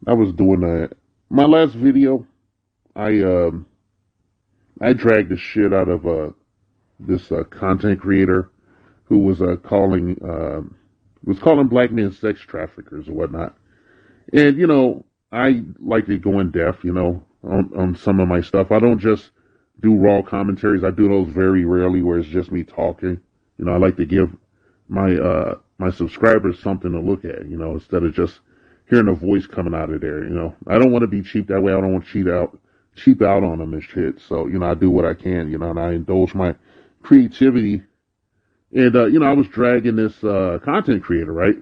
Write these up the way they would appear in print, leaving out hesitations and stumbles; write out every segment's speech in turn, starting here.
I was doing my last video. I I dragged the shit out of this content creator who was calling black men sex traffickers or whatnot. And I like to go in depth, on some of my stuff. I don't just do raw commentaries. I do those very rarely where it's just me talking. I like to give my subscribers something to look at, instead of just hearing a voice coming out of there. I don't want to be cheap that way. I don't want to cheap out on them and shit. So I do what I can, and I indulge my creativity. And I was dragging this content creator, right?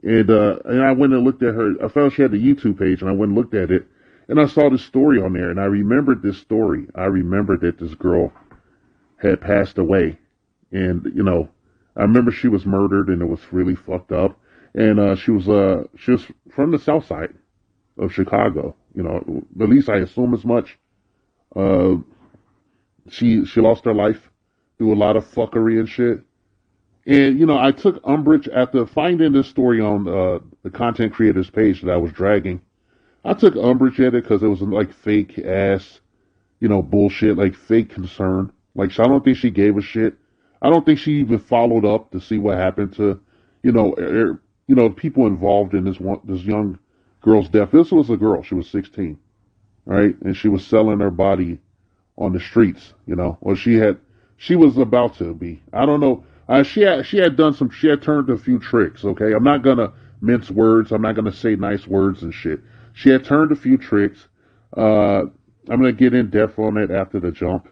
And I went and looked at her. I found she had a YouTube page, and I went and looked at it, and I saw this story on there, and I remembered this story. I remembered that this girl had passed away, and I remember she was murdered, and it was really fucked up. And she was from the South Side of Chicago. At least I assume as much. Uh, she lost her life through a lot of fuckery and shit. And I took umbrage after finding this story on the content creators page that I was dragging. I took umbrage at it because it was like fake ass, bullshit, like fake concern. Like I don't think she gave a shit. I don't think she even followed up to see what happened to, people involved in this young girl's death. This was a girl. She was 16, right, and she was selling her body on the streets. Or she was about to be. I don't know. She had turned a few tricks. Okay, I'm not gonna mince words. I'm not gonna say nice words and shit. She had turned a few tricks. I'm gonna get in depth on it after the jump.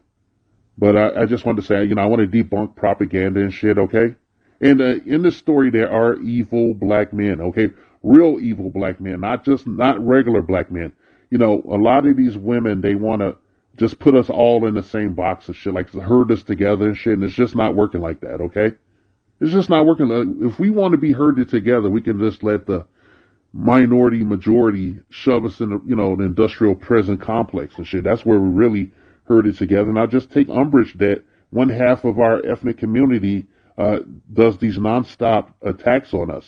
But I just wanted to say, I want to debunk propaganda and shit, okay? And in this story, there are evil black men, okay? Real evil black men, not regular black men. A lot of these women, they want to just put us all in the same box of shit, like herd us together and shit, and it's just not working like that, okay? It's just not working. If we want to be herded together, we can just let the minority majority shove us in the industrial prison complex and shit. That's where we really herded together. And I just take umbrage that one half of our ethnic community does these nonstop attacks on us.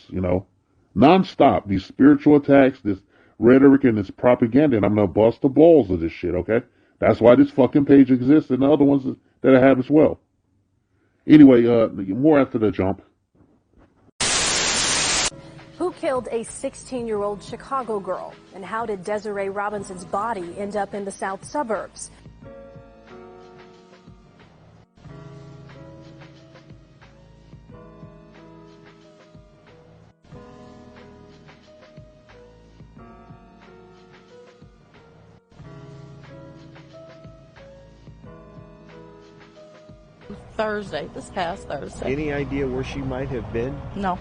Nonstop, these spiritual attacks, this rhetoric and this propaganda. And I'm gonna bust the balls of this shit. Okay, that's why this fucking page exists and the other ones that I have as well. Anyway, more after the jump. Who killed a 16-year-old Chicago girl? And how did Desiree Robinson's body end up in the south suburbs? Thursday, this past Thursday. Any idea where she might have been? No.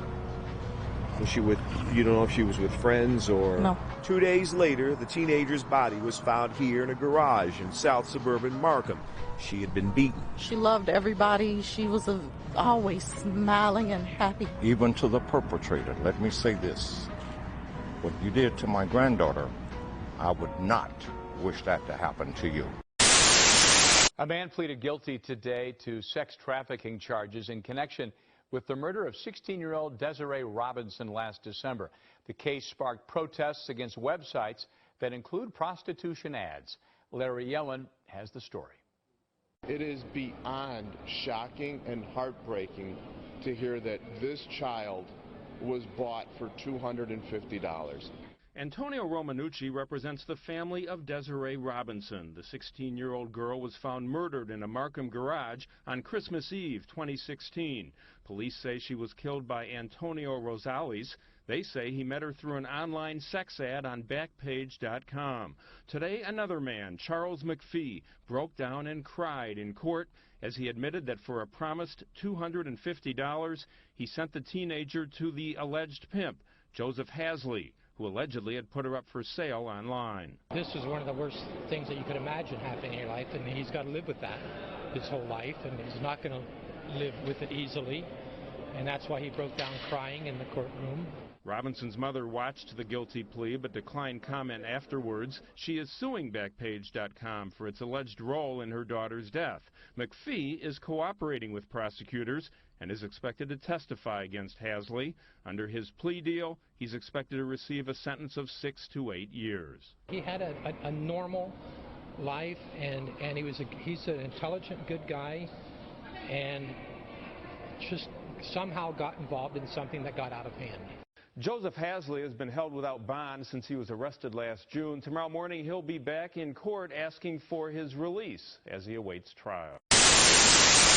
Was she with, you don't know if she was with friends or? No. 2 days later, the teenager's body was found here in a garage in south suburban Markham. She had been beaten. She loved everybody. She was always smiling and happy. Even to the perpetrator, let me say this. What you did to my granddaughter, I would not wish that to happen to you. A man pleaded guilty today to sex trafficking charges in connection with the murder of 16-year-old Desiree Robinson last December. The case sparked protests against websites that include prostitution ads. Larry Yellen has the story. It is beyond shocking and heartbreaking to hear that this child was bought for $250. Antonio Romanucci represents the family of Desiree Robinson. The 16-year-old girl was found murdered in a Markham garage on Christmas Eve 2016. Police say she was killed by Antonio Rosales. They say he met her through an online sex ad on Backpage.com. Today, another man, Charles McPhee, broke down and cried in court as he admitted that for a promised $250, he sent the teenager to the alleged pimp, Joseph Hasley, who allegedly had put her up for sale online. This is one of the worst things that you could imagine happening in your life, and he's got to live with that his whole life, and he's not going to live with it easily, and that's why he broke down crying in the courtroom. Robinson's mother watched the guilty plea but declined comment afterwards. She is suing Backpage.com for its alleged role in her daughter's death. McPhee is cooperating with prosecutors and is expected to testify against Hasley. Under his plea deal, he's expected to receive a sentence of 6 to 8 years. He had a normal life, and he's an intelligent, good guy, and just somehow got involved in something that got out of hand. Joseph Hasley has been held without bond since he was arrested last June. Tomorrow morning, he'll be back in court asking for his release as he awaits trial.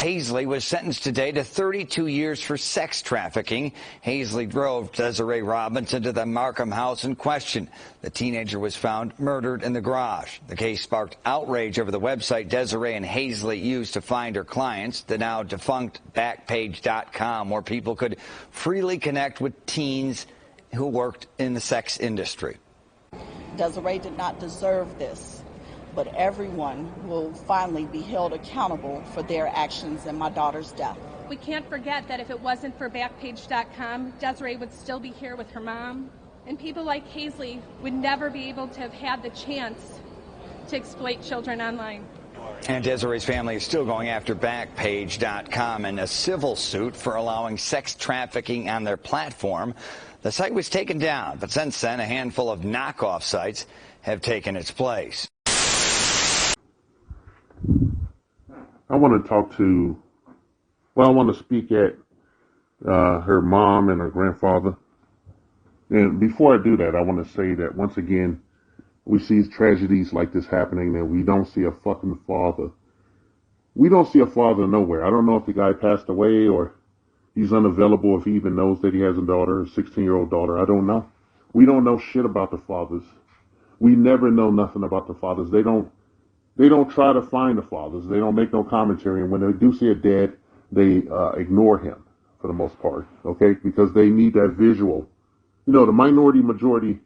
Hasley was sentenced today to 32 years for sex trafficking. Hasley drove Desiree Robinson to the Markham house in question. The teenager was found murdered in the garage. The case sparked outrage over the website Desiree and Hasley used to find her clients, the now defunct Backpage.com, where people could freely connect with teens who worked in the sex industry. Desiree did not deserve this, but everyone will finally be held accountable for their actions in my daughter's death. We can't forget that if it wasn't for Backpage.com, Desiree would still be here with her mom, and people like Hasley would never be able to have had the chance to exploit children online. And Desiree's family is still going after Backpage.com in a civil suit for allowing sex trafficking on their platform. The site was taken down, but since then, a handful of knockoff sites have taken its place. I want to speak at her mom and her grandfather. And before I do that, I want to say that once again, we see tragedies like this happening and we don't see a fucking father. We don't see a father nowhere. I don't know if the guy passed away or he's unavailable, if he even knows that he has a daughter, a 16-year-old daughter. I don't know. We don't know shit about the fathers. We never know nothing about the fathers. They don't try to find the fathers. They don't make no commentary. And when they do see a dad, they ignore him for the most part, okay? Because they need that visual. You know, the minority majority,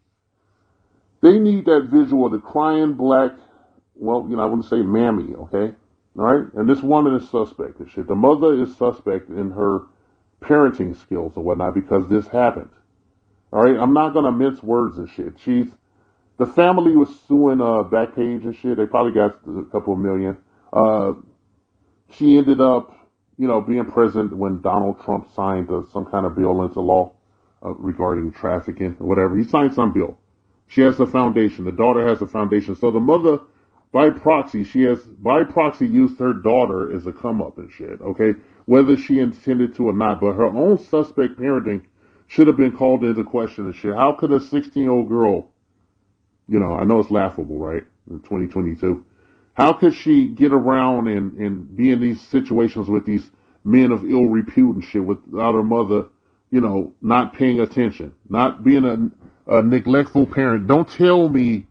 they need that visual, the crying black, well, you know, I wouldn't say mammy, okay? All right? And this woman is suspect and shit. The mother is suspect in her parenting skills or whatnot because this happened. All right? I'm not going to mince words and shit. The family was suing Backpage and shit. They probably got a couple of million. She ended up, you know, being present when Donald Trump signed some kind of bill into law regarding trafficking or whatever. He signed some bill. She has a foundation. The daughter has a foundation. So the mother, by proxy, used her daughter as a come up and shit, okay? Whether she intended to or not. But her own suspect parenting should have been called into question and shit. How could a 16-year-old girl, you know, I know it's laughable, right, in 2022. How could she get around and be in these situations with these men of ill repute and shit without her mother, you know, not paying attention, not being a neglectful parent? Don't tell me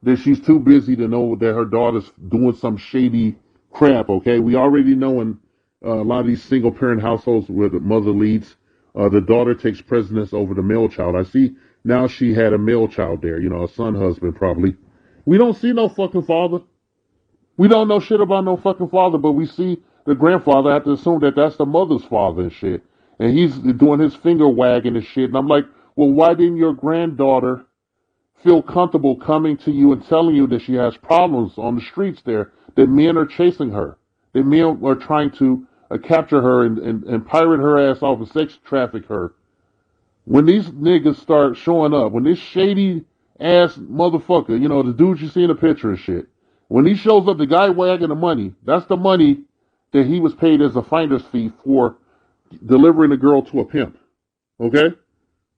that she's too busy to know that her daughter's doing some shady crap, okay? We already know in a lot of these single-parent households where the mother leads, the daughter takes precedence over the male child. I see now she had a male child there, you know, a son husband probably. We don't see no fucking father. We don't know shit about no fucking father, but we see the grandfather. I have to assume that that's the mother's father and shit. And he's doing his finger wagging and shit. And I'm like, well, why didn't your granddaughter feel comfortable coming to you and telling you that she has problems on the streets there, that men are chasing her, that men are trying to capture her and pirate her ass off and sex traffic her? When these niggas start showing up, when this shady ass motherfucker, you know, the dude you see in the picture and shit, when he shows up, the guy wagging the money, that's the money that he was paid as a finder's fee for delivering the girl to a pimp. Okay?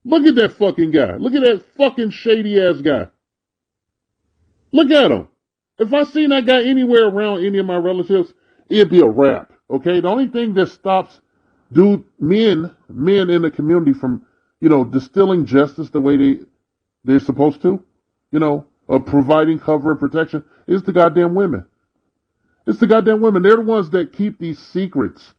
Look at that fucking guy. Look at that fucking shady ass guy. Look at him. If I seen that guy anywhere around any of my relatives, it'd be a wrap. Okay? The only thing that stops men in the community from, you know, distilling justice the way they're supposed to, you know, providing cover and protection, is the goddamn women. It's the goddamn women. They're the ones that keep these secrets.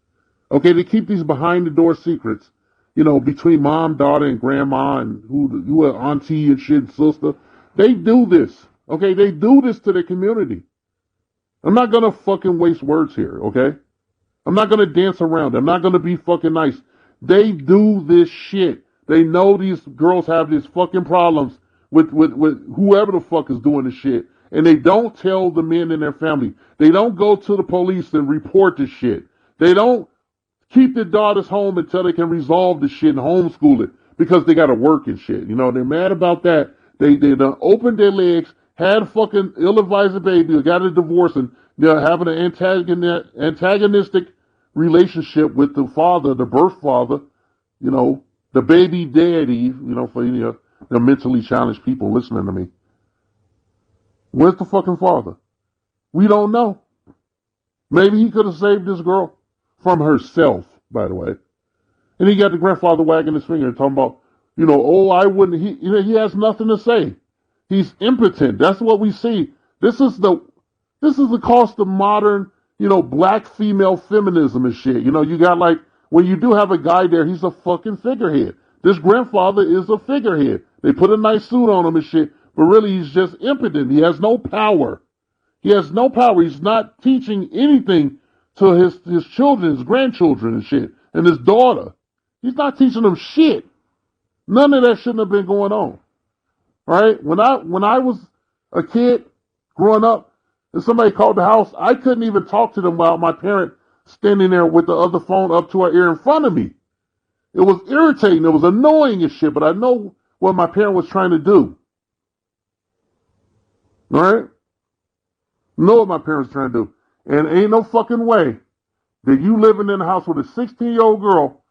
Okay, they keep these behind the door secrets, you know, between mom, daughter, and grandma, and who are auntie and shit, sister. They do this. Okay, they do this to their community. I'm not gonna fucking waste words here, okay? I'm not gonna dance around. I'm not gonna be fucking nice. They do this shit. They know these girls have these fucking problems with whoever the fuck is doing the shit. And they don't tell the men in their family. They don't go to the police and report the shit. They don't keep their daughters home until they can resolve the shit and homeschool it because they got to work and shit. You know, they're mad about that. They done opened their legs, had a fucking ill-advised baby, got a divorce, and they're having an antagonistic relationship with the father, the birth father, you know, the baby daddy, you know, for any of the mentally challenged people listening to me. Where's the fucking father? We don't know. Maybe he could have saved this girl from herself, by the way. And he got the grandfather wagging his finger and talking about, you know, oh, I wouldn't, he has nothing to say. He's impotent. That's what we see. This is the cost of modern, you know, black female feminism and shit. You know, you got like, when you do have a guy there, he's a fucking figurehead. This grandfather is a figurehead. They put a nice suit on him and shit, but really he's just impotent. He has no power. He has no power. He's not teaching anything to his children, his grandchildren and shit, and his daughter. He's not teaching them shit. None of that shouldn't have been going on. Right? When I was a kid growing up and somebody called the house, I couldn't even talk to them while my parent standing there with the other phone up to her ear in front of me. It was irritating. It was annoying as shit, but I know what my parent was trying to do. All right? Know what my parents were trying to do. And ain't no fucking way that you living in a house with a 16-year-old girl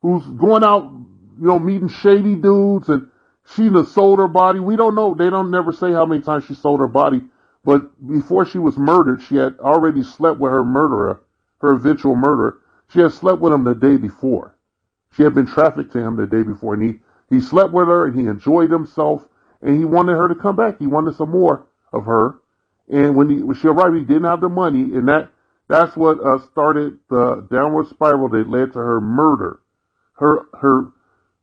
who's going out, you know, meeting shady dudes, and she done sold her body. We don't know. They don't never say how many times she sold her body. But before she was murdered, she had already slept with her murderer, her eventual murderer. She had slept with him the day before. She had been trafficked to him the day before. And he slept with her, and he enjoyed himself, and he wanted her to come back. He wanted some more of her. And when she arrived, he didn't have the money, and that's what started the downward spiral that led to her murder. Her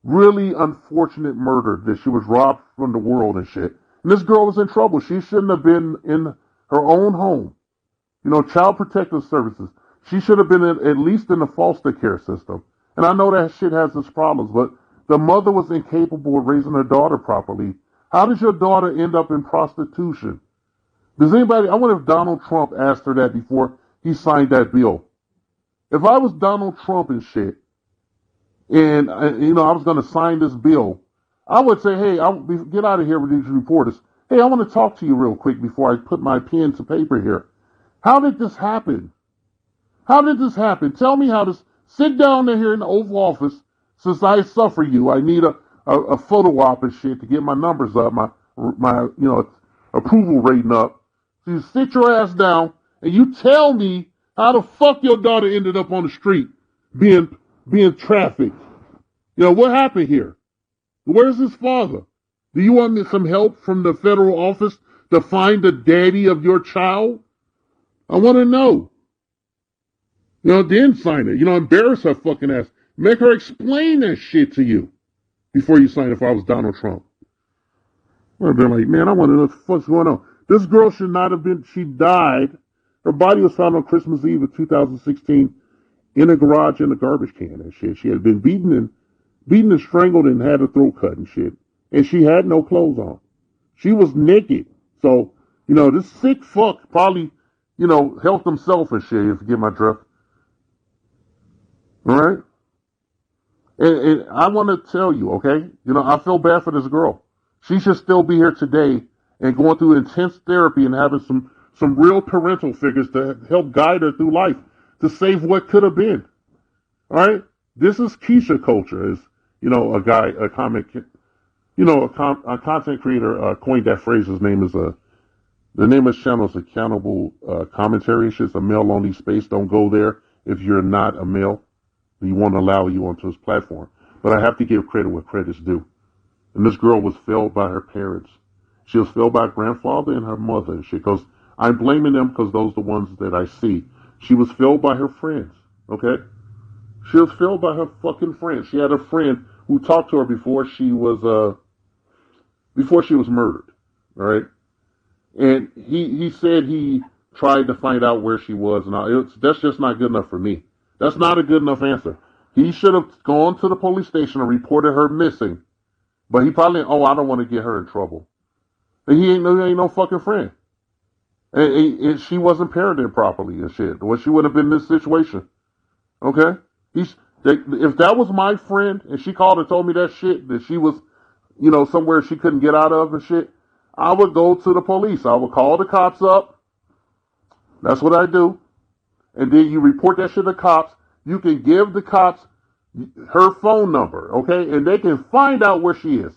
really unfortunate murder, that she was robbed from the world and shit. And this girl was in trouble. She shouldn't have been in her own home. You know, Child Protective Services. She should have been at least in the foster care system. And I know that shit has its problems, but the mother was incapable of raising her daughter properly. How did your daughter end up in prostitution? Does anybody, I wonder if Donald Trump asked her that before he signed that bill. If I was Donald Trump and shit, and, you know, I was going to sign this bill, I would say, hey, get out of here with these reporters. Hey, I want to talk to you real quick before I put my pen to paper here. How did this happen? How did this happen? Tell me how this, sit down here in the Oval Office. Since I suffer you, I need a photo op and shit to get my numbers up, my you know, approval rating up. So you sit your ass down and you tell me how the fuck your daughter ended up on the street being trafficked. You know, what happened here? Where's his father? Do you want some help from the federal office to find the daddy of your child? I want to know. You know, then sign it. You know, embarrass her fucking ass. Make her explain that shit to you before you sign it. If I was Donald Trump, I'd have been like, man, I want to know what the fuck's going on. This girl should not have been, she died. Her body was found on Christmas Eve of 2016 in a garage in a garbage can and shit. She had been beaten and strangled and had her throat cut and shit. And she had no clothes on. She was naked. So, you know, this sick fuck probably, you know, helped himself and shit, if you get my drift. All right? And I want to tell you, okay? You know, I feel bad for this girl. She should still be here today and going through intense therapy and having some real parental figures to help guide her through life to save what could have been. All right? This is Keisha culture, is, you know, a content creator coined that phrase. His name is the name of his channel is Accountable Commentary. It's just a male-only space. Don't go there if you're not a male. He won't allow you onto his platform. But I have to give credit where credit's due. And this girl was failed by her parents. She was failed by her grandfather and her mother and shit. Because I'm blaming them because those are the ones that I see. She was failed by her friends. Okay? She was failed by her fucking friends. She had a friend who talked to her before she was murdered. All right? And he said he tried to find out where she was. And that's just not good enough for me. That's not a good enough answer. He should have gone to the police station and reported her missing. But he probably, I don't want to get her in trouble. And he ain't no fucking friend. And she wasn't parented properly and shit. Well, she wouldn't have been in this situation. Okay? If that was my friend and she called and told me that shit, that she was, somewhere she couldn't get out of and shit, I would go to the police. I would call the cops up. That's what I do. And then you report that shit to the cops. You can give the cops her phone number, okay? And they can find out where she is.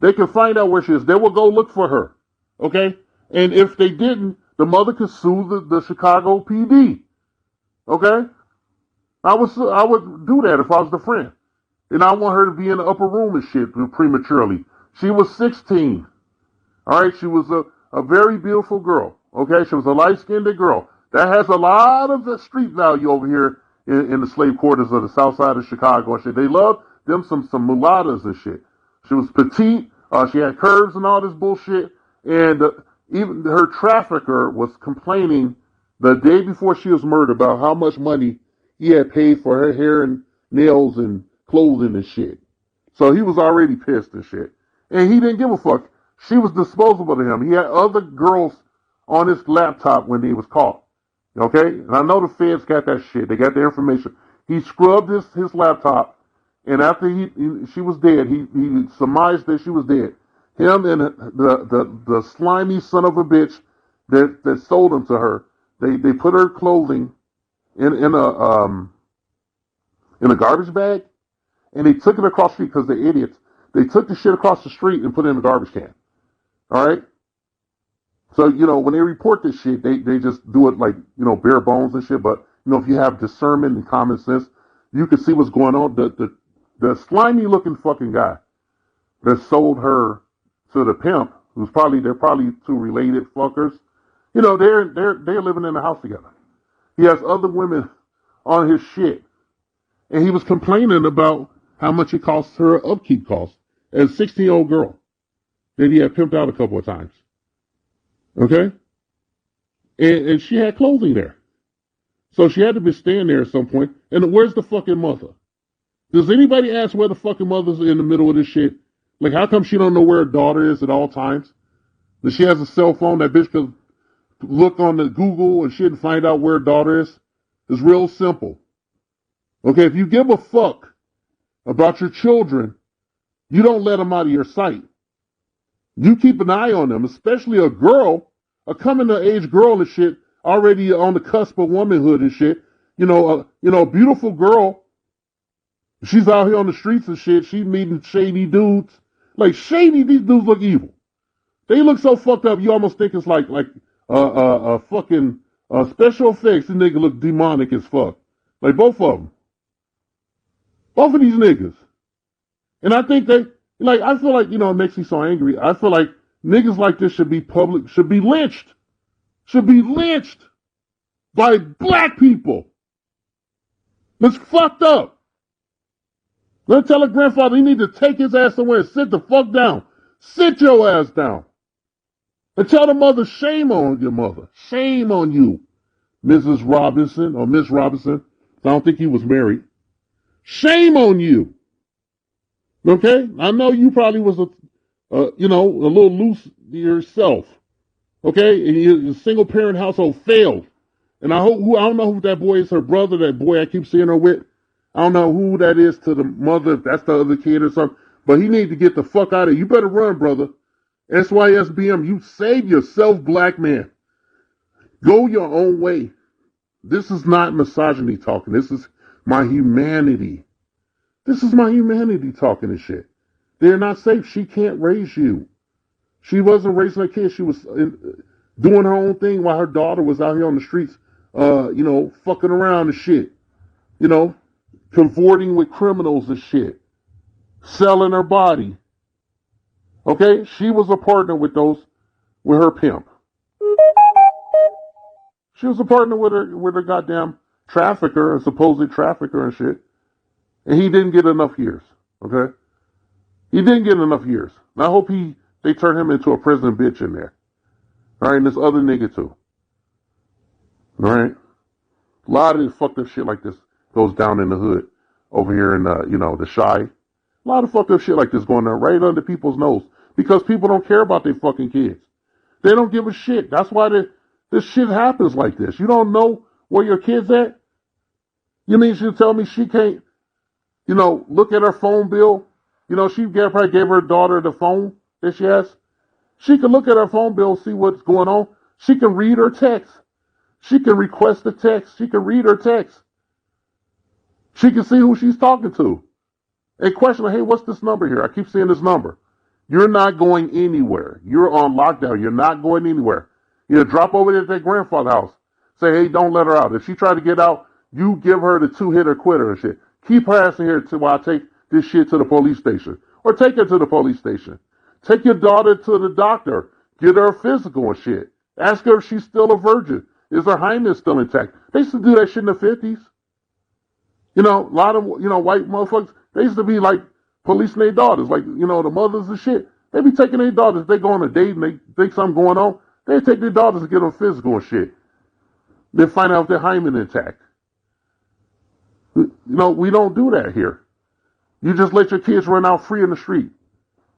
They can find out where she is. They will go look for her, okay? And if they didn't, the mother could sue the Chicago PD, okay? I would do that if I was the friend. And I want her to be in the upper room and shit prematurely. She was 16, all right? She was a very beautiful girl, okay? She was a light-skinned girl. That has a lot of street value over here in the slave quarters of the south side of Chicago and shit. They love them some mulattoes and shit. She was petite. She had curves and all this bullshit. And even her trafficker was complaining the day before she was murdered about how much money he had paid for her hair and nails and clothing and shit. So he was already pissed and shit. And he didn't give a fuck. She was disposable to him. He had other girls on his laptop when he was caught. Okay? And I know the feds got that shit. They got the information. He scrubbed his laptop, and after she was dead, he surmised that she was dead. Him and the slimy son of a bitch that sold him to her, they put her clothing in a garbage bag, and they took it across the street because they're idiots. They took the shit across the street and put it in a garbage can. All right? So, when they report this shit, they just do it like, bare bones and shit. But, if you have discernment and common sense, you can see what's going on. The slimy looking fucking guy that sold her to the pimp, they're probably two related fuckers. They're living in the house together. He has other women on his shit. And he was complaining about how much it costs her upkeep costs as a 16-year-old girl that he had pimped out a couple of times. Okay? And she had clothing there. So she had to be staying there at some point. And where's the fucking mother? Does anybody ask where the fucking mother's in the middle of this shit? Like, how come she don't know where her daughter is at all times? That she has a cell phone, that bitch could look on the Google and shit and find out where her daughter is? It's real simple. Okay, if you give a fuck about your children, you don't let them out of your sight. You keep an eye on them, especially a girl, a coming-of-age girl and shit, already on the cusp of womanhood and shit. A beautiful girl. She's out here on the streets and shit. She's meeting shady dudes. Like, these dudes look evil. They look so fucked up, you almost think it's like fucking special effects. This nigga look demonic as fuck. Like, both of them. Both of these niggas. And I think I feel like, it makes me so angry. I feel like niggas like this should be lynched. Should be lynched by black people. It's fucked up. Let's tell a grandfather he need to take his ass somewhere and sit the fuck down. Sit your ass down. And tell the mother, shame on your mother. Shame on you, Mrs. Robinson or Miss Robinson. I don't think he was married. Shame on you. Okay? I know you probably was a little loose yourself. Okay? And your single parent household failed. And I don't know who that boy is, her brother, that boy I keep seeing her with. I don't know who that is to the mother, if that's the other kid or something. But he needs to get the fuck out of here. You better run, brother. SYSBM, you save yourself, black man. Go your own way. This is not misogyny talking. This is my humanity. This is my humanity talking and shit. They're not safe. She can't raise you. She wasn't raising her kids. She was doing her own thing while her daughter was out here on the streets, fucking around and shit. Cavorting with criminals and shit. Selling her body. Okay? She was a partner with her pimp. She was a partner with her goddamn trafficker, a supposed trafficker and shit. And he didn't get enough years. Okay? He didn't get enough years. And I hope they turn him into a prison bitch in there. Alright, and this other nigga too. Alright? A lot of this fucked up shit like this goes down in the hood. over here in, the Shy. A lot of fucked up shit like this going on right under people's nose because people don't care about their fucking kids. They don't give a shit. That's why this shit happens like this. You don't know where your kid's at? You mean she'll tell me she can't, look at her phone bill? She probably gave her daughter the phone that she has. She can look at her phone bill, see what's going on. She can read her text. She can request the text. She can read her text. She can see who she's talking to. And question her, hey, what's this number here? I keep seeing this number. You're not going anywhere. You're on lockdown. You're not going anywhere. Drop over there at that grandfather's house. Say, hey, don't let her out. If she try to get out, you give her the 2-hitter quitter and shit. Keep her ass in here while I take this shit to the police station. Or take her to the police station. Take your daughter to the doctor. Get her a physical and shit. Ask her if she's still a virgin. Is her hymen still intact? They used to do that shit in the 50s. A lot of, white motherfuckers, they used to be like policing their daughters, like, the mothers and shit. They be taking their daughters, they go on a date and they think something going on. They take their daughters and get them physical and shit. They find out if their hymen intact. We don't do that here. You just let your kids run out free in the street.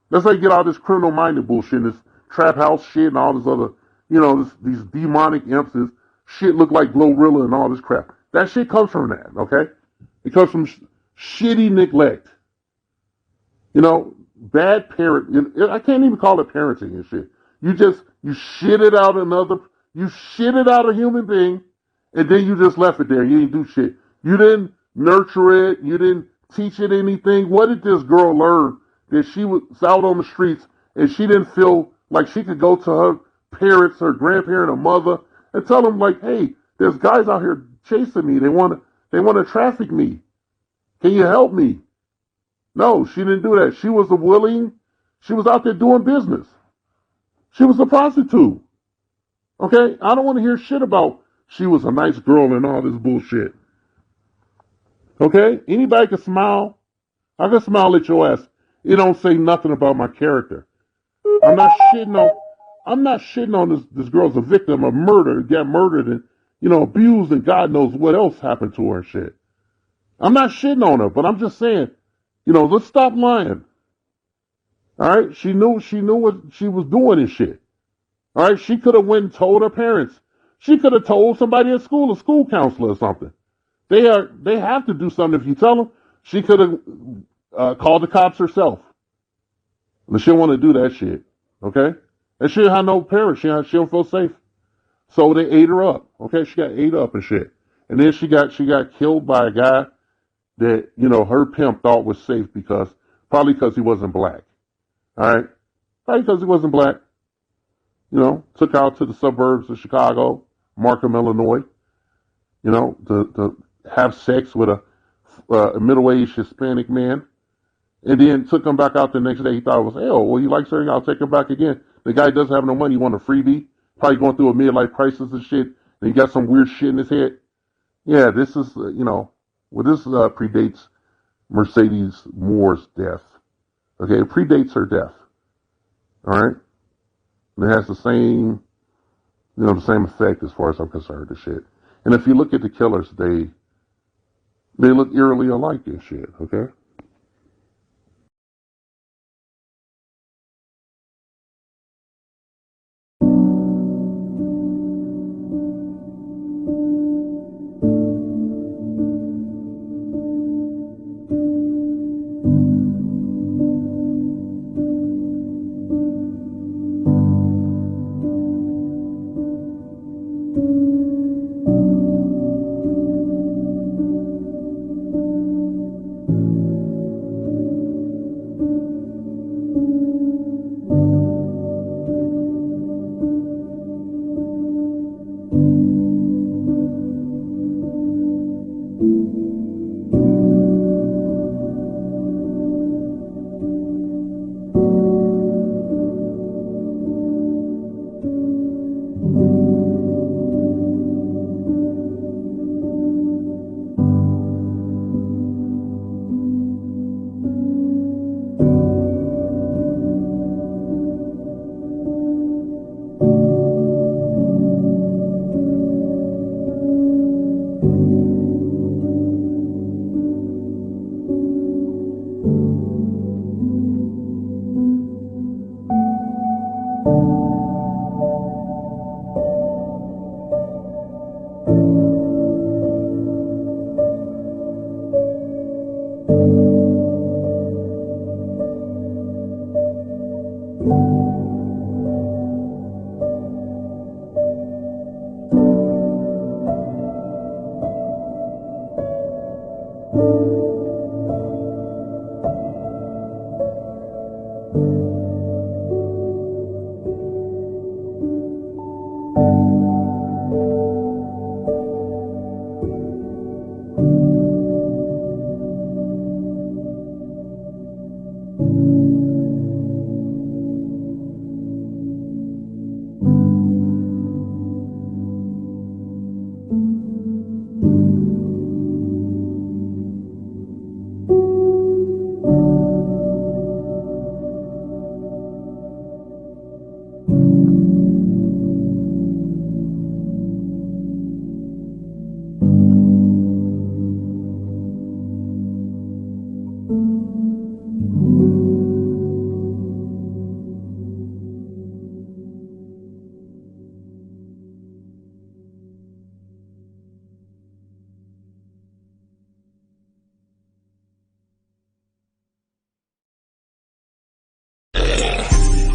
That's how you get all this criminal-minded bullshit, this trap house shit and all this other, these demonic imps, this shit look like Glorilla and all this crap. That shit comes from that, okay? It comes from shitty neglect. Bad parent. I can't even call it parenting and shit. You shit it out you shit it out a human being, and then you just left it there. You didn't do shit. You didn't nurture it. You didn't teach it anything. What did this girl learn that she was out on the streets and she didn't feel like she could go to her parents, her grandparent, or mother, and tell them like, hey, there's guys out here chasing me. They want to traffic me. Can you help me? No, she didn't do that. She was she was out there doing business. She was a prostitute. Okay? I don't want to hear shit about she was a nice girl and all this bullshit. Okay? Anybody can smile. I can smile at your ass. It don't say nothing about my character. I'm not shitting on this girl's a victim of murder, got murdered and, abused and God knows what else happened to her and shit. I'm not shitting on her, but I'm just saying, let's stop lying. All right? She knew what she was doing and shit. All right? She could have went and told her parents. She could have told somebody at school, a school counselor or something. They have to do something if you tell them. She could have called the cops herself. But she don't want to do that shit. Okay? And she didn't have no parents. She don't feel safe. So they ate her up. Okay? She got ate up and shit. And then she got killed by a guy that, her pimp thought was safe probably because he wasn't black. All right? Probably because he wasn't black. Took out to the suburbs of Chicago, Markham, Illinois, to have sex with a middle-aged Hispanic man. And then took him back out the next day. He thought it was, hey, well, he likes her. I'll take him back again. The guy doesn't have no money. He want a freebie. Probably going through a midlife crisis and shit. And he got some weird shit in his head. Yeah, this is, this predates Mercedes Moore's death. Okay, it predates her death. All right? And it has the same, the same effect as far as I'm concerned, the shit. And if you look at the killers, they look eerily alike and shit, okay?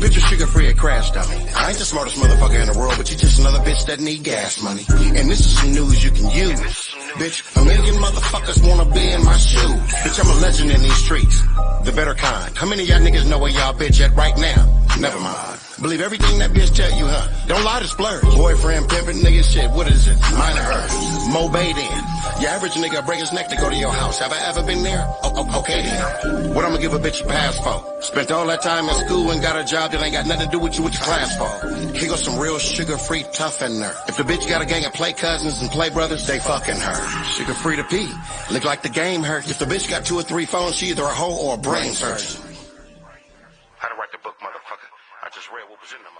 Bitch, you're sugar-free at Crash Dummy. I ain't the smartest motherfucker in the world, but you just another bitch that need gas money. And this is some news you can use. Bitch, a million motherfuckers wanna be in my shoes. Bitch, I'm a legend in these streets. The better kind. How many of y'all niggas know where y'all bitch at right now? Never mind. Believe everything that bitch tell you, huh? Don't lie to splurge. Boyfriend, pimpin', nigga, shit, what is it? Mine or hers? Mobade in. Your average nigga break his neck to go to your house. Have I ever been there? Okay then. What I'ma give a bitch a pass for? Spent all that time in school and got a job that ain't got nothing to do with you with your class for. Here goes some real sugar-free tough in there. If the bitch got a gang of play cousins and play brothers, they fucking her. Sugar-free to pee. Look like the game hurt. If the bitch got 2 or 3 phones, she either a hoe or a brain surgeon. How to write the book, motherfucker. I just read what was in them.